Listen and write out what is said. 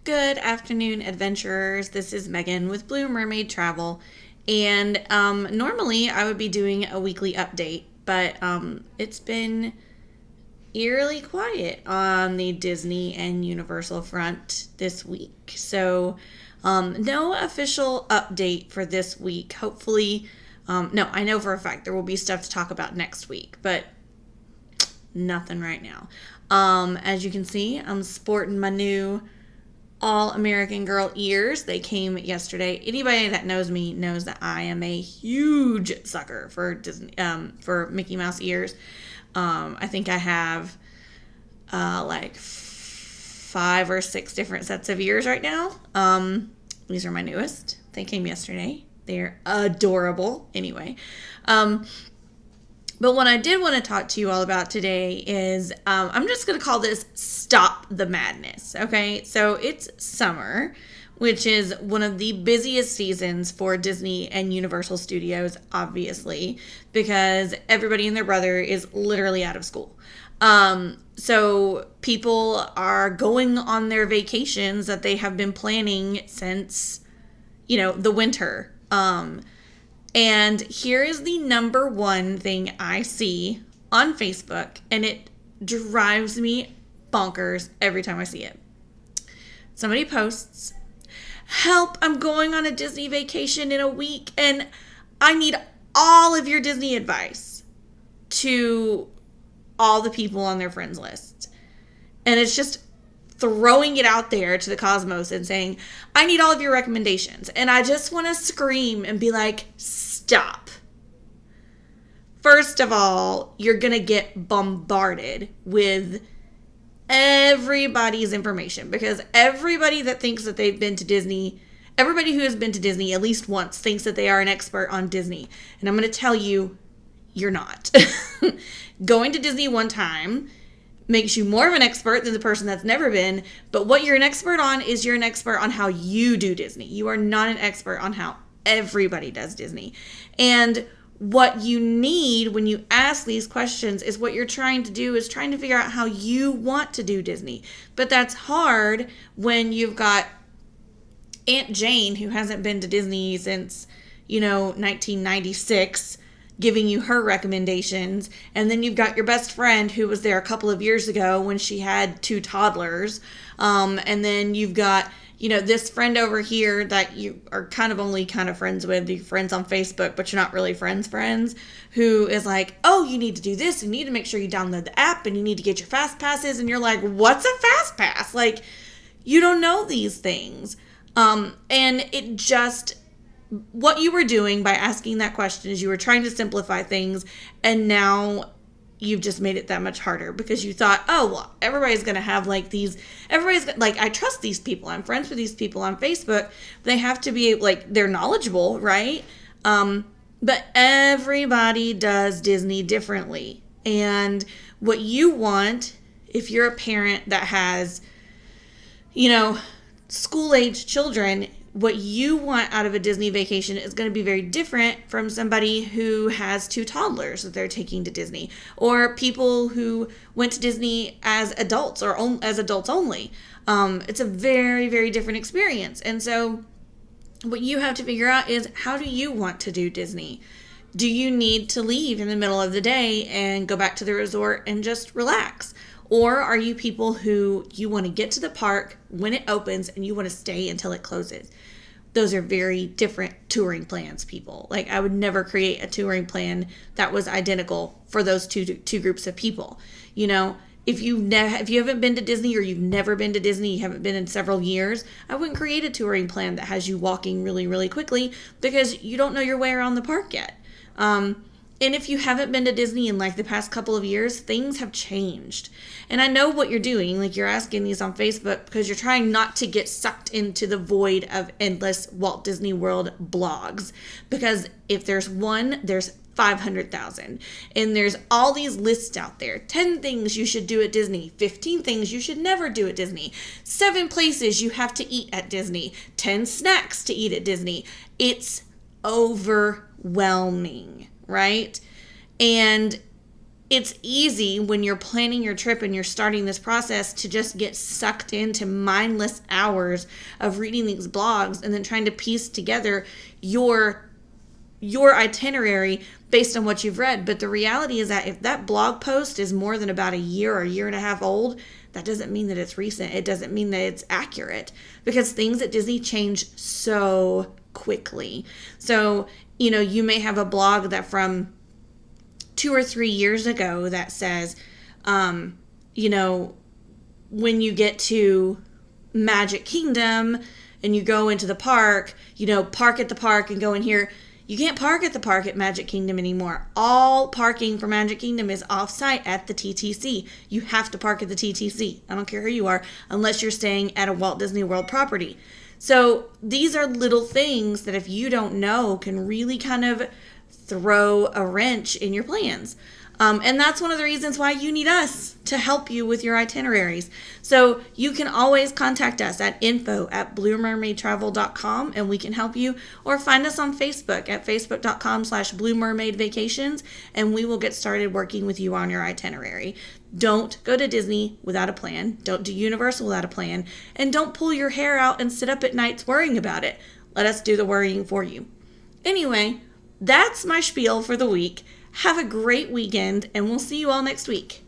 Good afternoon, adventurers. This is Megan with Blue Mermaid Travel. And normally I would be doing a weekly update, but it's been eerily quiet on the Disney and Universal front this week. So no official update for this week. Hopefully, no, I know for a fact there will be stuff to talk about next week, but nothing right now. As you can see, I'm sporting my new All American Girl ears. They came yesterday. Anybody that knows me knows that I am a huge sucker for Disney, for Mickey Mouse ears. I think I have like 5 or 6 different sets of ears right now. These are my newest. They came yesterday. They're adorable. Anyway, but what I did want to talk to you all about today is I'm just going to call this Stop the Madness, okay? So it's summer, which is one of the busiest seasons for Disney and Universal Studios, obviously, because everybody and their brother is literally out of school. So people are going on their vacations that they have been planning since, the winter. And here is the number one thing I see on Facebook, and it drives me bonkers every time I see it. Somebody posts, "Help, I'm going on a Disney vacation in a week, and I need all of your Disney advice," to all the people on their friends list. And it's just throwing it out there to the cosmos and saying, "I need all of your recommendations." And I just want to scream and be like, stop. First of all, you're going to get bombarded with everybody's information, because everybody that thinks that they've been to Disney, everybody who has been to Disney at least once thinks that they are an expert on Disney. And I'm going to tell you, you're not. Going to Disney one time makes you more of an expert than the person that's never been. But what you're an expert on is you're an expert on how you do Disney. You are not an expert on how everybody does Disney. And what you need when you ask these questions is what you're trying to do is trying to figure out how you want to do Disney. But that's hard when you've got Aunt Jane, who hasn't been to Disney since, 1996, giving you her recommendations. And then you've got your best friend who was there a couple of years ago when she had 2 toddlers. And then you've got, this friend over here that you are kind of friends with. You're friends on Facebook, but you're not really friends, who is like, "Oh, you need to do this. You need to make sure you download the app, and you need to get your fast passes." And you're like, "What's a fast pass?" Like, you don't know these things. And it just, what you were doing by asking that question is you were trying to simplify things, and now you've just made it that much harder, because you thought, "Oh, well, everybody's going to have I trust these people. I'm friends with these people on Facebook. They have to be they're knowledgeable, right?" But everybody does Disney differently. And what you want, if you're a parent that has, school-age children, what you want out of a Disney vacation is going to be very different from somebody who has 2 toddlers that they're taking to Disney, or people who went to Disney as adults or as adults only. It's a very, very different experience. And so what you have to figure out is, how do you want to do Disney? Do you need to leave in the middle of the day and go back to the resort and just relax? Or are you people who you want to get to the park when it opens and you want to stay until it closes? Those are very different touring plans, people. I would never create a touring plan that was identical for those two groups of people. If you haven't been to Disney, or you've never been to Disney, you haven't been in several years, I wouldn't create a touring plan that has you walking really, really quickly, because you don't know your way around the park yet. And if you haven't been to Disney in the past couple of years, things have changed. And I know what you're doing. You're asking these on Facebook because you're trying not to get sucked into the void of endless Walt Disney World blogs. Because if there's one, there's 500,000. And there's all these lists out there. 10 things you should do at Disney. 15 things you should never do at Disney. 7 places you have to eat at Disney. 10 snacks to eat at Disney. It's overwhelming, right? And it's easy when you're planning your trip and you're starting this process to just get sucked into mindless hours of reading these blogs and then trying to piece together your itinerary based on what you've read. But the reality is that if that blog post is more than about a year or a year and a half old, that doesn't mean that it's recent. It doesn't mean that it's accurate, because things at Disney change so quickly. So, you may have a blog that from 2 or 3 years ago that says, when you get to Magic Kingdom and you go into the park, park at the park and go in here. You can't park at the park at Magic Kingdom anymore. All parking for Magic Kingdom is off-site at the TTC. You have to park at the TTC. I don't care who you are, unless you're staying at a Walt Disney World property. So these are little things that if you don't know can really kind of throw a wrench in your plans. And that's one of the reasons why you need us to help you with your itineraries. So you can always contact us at info@bluemermaidtravel.com and we can help you, or find us on Facebook at facebook.com/bluemermaidvacations and we will get started working with you on your itinerary. Don't go to Disney without a plan. Don't do Universal without a plan. And don't pull your hair out and sit up at nights worrying about it. Let us do the worrying for you. Anyway, that's my spiel for the week. Have a great weekend, and we'll see you all next week.